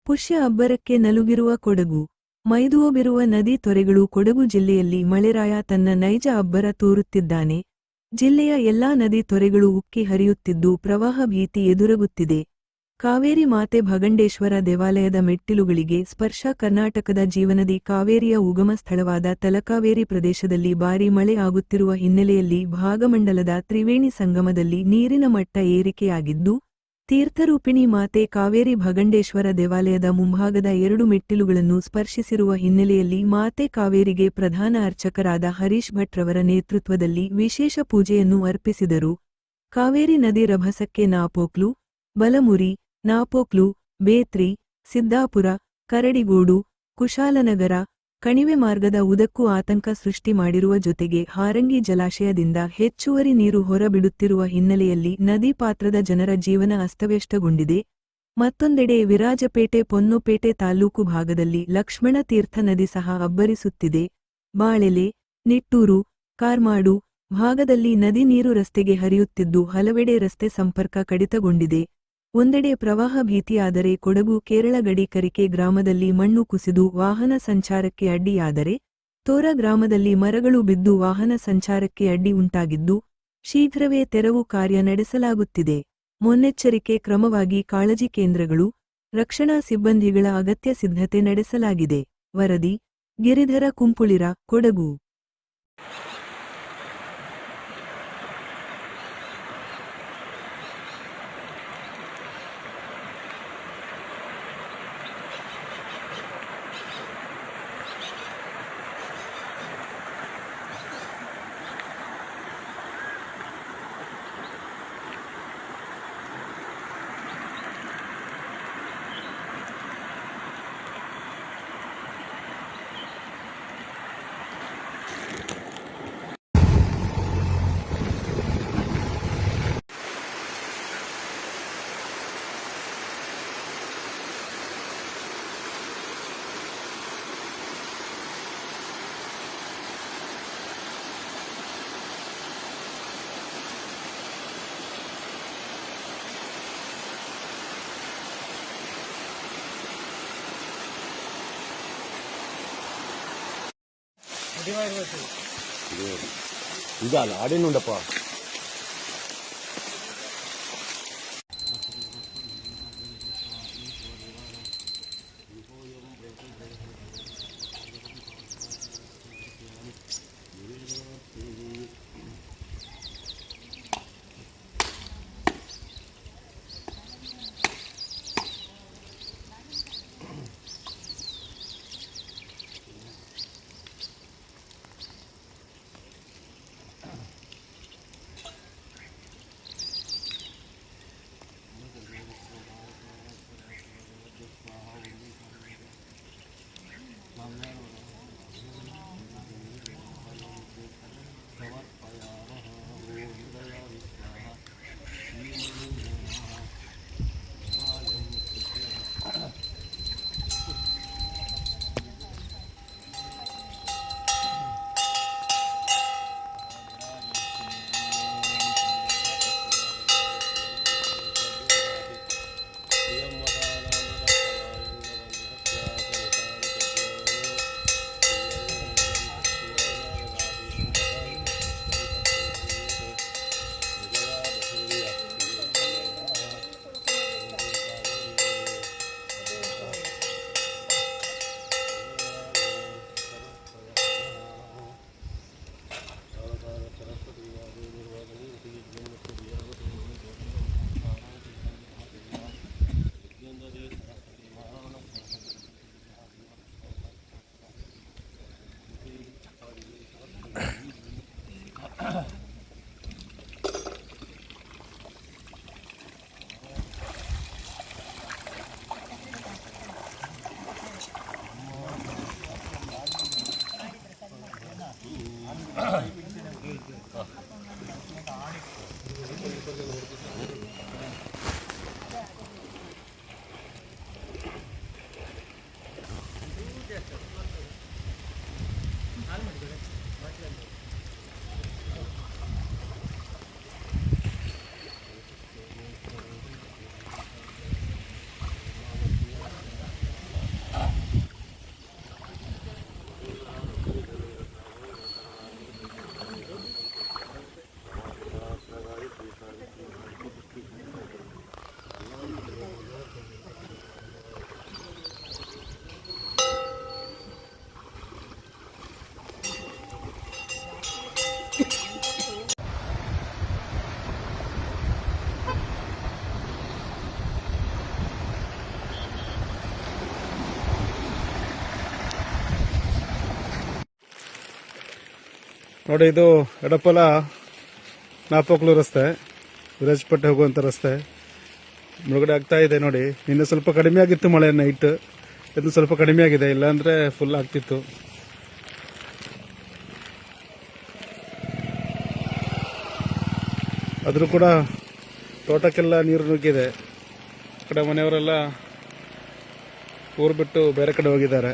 ಪುಷ್ಯ ಅಬ್ಬರಕ್ಕೆ ನಲುಗಿರುವ ಕೊಡಗು. ಮೈದುವೋಬಿರುವ ನದಿ ತೊರೆಗಳು. ಕೊಡಗು ಜಿಲ್ಲೆಯಲ್ಲಿ ಮಳೆರಾಯ ತನ್ನ ನೈಜ ಅಬ್ಬರ ತೋರುತ್ತಿದ್ದಾನೆ. ಜಿಲ್ಲೆಯ ಎಲ್ಲಾ ನದಿ ತೊರೆಗಳು ಉಕ್ಕಿ ಹರಿಯುತ್ತಿದ್ದು ಪ್ರವಾಹ ಭೀತಿ ಎದುರಾಗುತ್ತಿದೆ. ಕಾವೇರಿ ಮಾತೆ ಭಗಂಡೇಶ್ವರ ದೇವಾಲಯದ ಮೆಟ್ಟಿಲುಗಳಿಗೆ ಸ್ಪರ್ಶ. ಕರ್ನಾಟಕದ ಜೀವನದಿ ಕಾವೇರಿಯ ಉಗಮ ಸ್ಥಳವಾದ ತಲಕಾವೇರಿ ಪ್ರದೇಶದಲ್ಲಿ ಭಾರೀ ಮಳೆ ಆಗುತ್ತಿರುವ ಹಿನ್ನೆಲೆಯಲ್ಲಿ ಭಾಗಮಂಡಲದ ತ್ರಿವೇಣಿ ಸಂಗಮದಲ್ಲಿ ನೀರಿನ ಮಟ್ಟ ಏರಿಕೆಯಾಗಿದ್ದು, ತೀರ್ಥರೂಪಿಣಿ ಮಾತೆ ಕಾವೇರಿ ಭಗಂಡೇಶ್ವರ ದೇವಾಲಯದ ಮುಂಭಾಗದ 2 ಮೆಟ್ಟಿಲುಗಳನ್ನು ಸ್ಪರ್ಶಿಸಿರುವ ಹಿನ್ನೆಲೆಯಲ್ಲಿ ಮಾತೆ ಕಾವೇರಿಗೆ ಪ್ರಧಾನ ಅರ್ಚಕರಾದ ಹರೀಶ್ ಭಟ್ ರವರ ನೇತೃತ್ವದಲ್ಲಿ ವಿಶೇಷ ಪೂಜೆಯನ್ನು ಅರ್ಪಿಸಿದರು. ಕಾವೇರಿ ನದಿ ರಭಸಕ್ಕೆ ನಾಪೋಕ್ಲು, ಬಲಮುರಿ, ನಾಪೋಕ್ಲು, ಬೇತ್ರಿ, ಸಿದ್ದಾಪುರ, ಕರಡಿಗೋಡು, ಕುಶಾಲನಗರ, ಕಣಿವೆ ಮಾರ್ಗದ ಉದ್ದಕ್ಕೂ ಆತಂಕ ಸೃಷ್ಟಿ ಮಾಡಿರುವ ಜೊತೆಗೆ ಹಾರಂಗಿ ಜಲಾಶಯದಿಂದ ಹೆಚ್ಚುವರಿ ನೀರು ಹೊರಬಿಡುತ್ತಿರುವ ಹಿನ್ನೆಲೆಯಲ್ಲಿ ನದಿ ಪಾತ್ರದ ಜನರ ಜೀವನ ಅಸ್ತವ್ಯಸ್ತಗೊಂಡಿದೆ. ಮತ್ತೊಂದೆಡೆ ವಿರಾಜಪೇಟೆ ಪೊನ್ನೋಪೇಟೆ ತಾಲ್ಲೂಕು ಭಾಗದಲ್ಲಿ ಲಕ್ಷ್ಮಣ ತೀರ್ಥ ನದಿ ಸಹ ಅಬ್ಬರಿಸುತ್ತಿದೆ. ಬಾಳೆಲೆ, ನಿಟ್ಟೂರು, ಕಾರ್ಮಾಡು ಭಾಗದಲ್ಲಿ ನದಿ ನೀರು ರಸ್ತೆಗೆ ಹರಿಯುತ್ತಿದ್ದು ಹಲವೆಡೆ ರಸ್ತೆ ಸಂಪರ್ಕ ಕಡಿತಗೊಂಡಿದೆ. ಒಂದೆಡೆ ಪ್ರವಾಹ ಭೀತಿಯಾದರೆ ಕೊಡಗು ಕೇರಳ ಗಡಿ ಕರಿಕೆ ಗ್ರಾಮದಲ್ಲಿ ಮಣ್ಣು ಕುಸಿದು ವಾಹನ ಸಂಚಾರಕ್ಕೆ ಅಡ್ಡಿಯಾದರೆ, ತೋರ ಗ್ರಾಮದಲ್ಲಿ ಮರಗಳು ಬಿದ್ದು ವಾಹನ ಸಂಚಾರಕ್ಕೆ ಅಡ್ಡಿ ಉಂಟಾಗಿದ್ದು, ಶೀಘ್ರವೇ ತೆರವು ಕಾರ್ಯ ನಡೆಸಲಾಗುತ್ತಿದೆ. ಮುನ್ನೆಚ್ಚರಿಕೆ ಕ್ರಮವಾಗಿ ಕಾಳಜಿ ಕೇಂದ್ರಗಳು, ರಕ್ಷಣಾ ಸಿಬ್ಬಂದಿಗಳ ಅಗತ್ಯ ಸಿದ್ಧತೆ ನಡೆಸಲಾಗಿದೆ. ವರದಿ: ಗಿರಿಧರ ಕುಂಪುಳಿರ, ಕೊಡಗು. ಇದಲ್ಲ ಆಡೇನುಂಡಪ್ಪ. ನೋಡಿ, ಇದು ಎಡಪಲ ನಾಪೋಕ್ಲು ರಸ್ತೆ, ವಿರಾಜಪೇಟೆ ಹೋಗುವಂಥ ರಸ್ತೆ ಮುಳುಗಡೆ ಆಗ್ತಾ ಇದೆ. ನೋಡಿ, ನಿನ್ನೆ ಸ್ವಲ್ಪ ಕಡಿಮೆ ಆಗಿತ್ತು ಮಳೆ ನೈಟ್, ಇದು ಸ್ವಲ್ಪ ಕಡಿಮೆ ಆಗಿದೆ, ಇಲ್ಲಾಂದ್ರೆ ಫುಲ್ ಆಗ್ತಿತ್ತು. ಆದರೂ ಕೂಡ ತೋಟಕ್ಕೆಲ್ಲ ನೀರು ನುಗ್ಗಿದೆ. ಆ ಕಡೆ ಮನೆಯವರೆಲ್ಲ ಊರು ಬಿಟ್ಟು ಬೇರೆ ಕಡೆ ಹೋಗಿದ್ದಾರೆ.